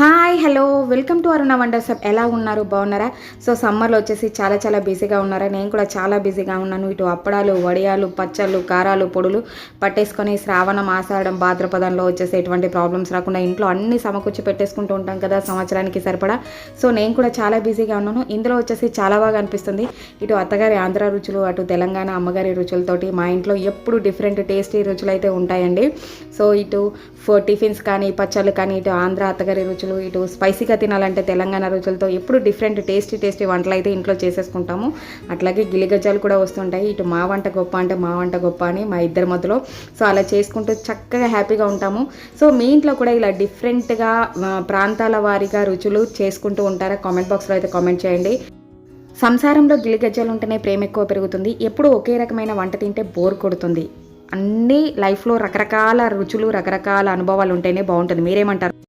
Hi hello welcome to Aruna wonders up. ఎలా ఉన్నారు, బాగున్నారా? సో సమ్మర్లో వచ్చేసి చాలా బిజీగా ఉన్నారా? నేను కూడా చాలా బిజీగా ఉన్నాను. ఇటు అప్పడాలు, వడియాలు, పచ్చళ్ళు, కారాలు, పొడులు పట్టేసుకొని శ్రావణం, ఆషాఢం, భాద్రపదంలో వచ్చేసి ఎటువంటి ప్రాబ్లమ్స్ రాకుండా ఇంట్లో అన్ని సమకూర్చి పెట్టేసుకుంటూ ఉంటాం కదా సంవత్సరానికి సరిపడా. సో నేను కూడా చాలా బిజీగా ఉన్నాను. ఇందులో వచ్చేసి చాలా బాగా అనిపిస్తుంది. ఇటు అత్తగారి ఆంధ్ర రుచులు, అటు తెలంగాణ అమ్మగారి రుచులతోటి మా ఇంట్లో ఎప్పుడు డిఫరెంట్ టేస్టీ రుచులు అయితే ఉంటాయండి. సో ఇటు టిఫిన్స్ కానీ, పచ్చళ్ళు కానీ, ఇటు ఆంధ్ర అత్తగారి రుచులు, ఇటు స్పైసీగా తినాలంటే తెలంగాణ రుచులతో ఎప్పుడు డిఫరెంట్ టేస్టీ వంటలు అయితే ఇంట్లో చేసేసుకుంటాము. అట్లాగే గిలిగజ్జాలు కూడా వస్తుంటాయి. ఇటు మా వంట గొప్ప అంటే మా వంట గొప్ప అని మా ఇద్దరి మధ్యలో. సో అలా చేసుకుంటూ చక్కగా హ్యాపీగా ఉంటాము. సో మీ ఇంట్లో కూడా ఇలా డిఫరెంట్గా ప్రాంతాల వారీగా రుచులు చేసుకుంటూ ఉంటారా? కామెంట్ బాక్స్లో అయితే కామెంట్ చేయండి. సంసారంలో గిలిగజ్జాలు ఉంటేనే ప్రేమ ఎక్కువ పెరుగుతుంది. ఎప్పుడు ఒకే రకమైన వంట తింటే బోర్ కొడుతుంది. అన్నీ లైఫ్లో రకరకాల రుచులు, రకరకాల అనుభవాలు ఉంటేనే బాగుంటుంది. మీరేమంటారు?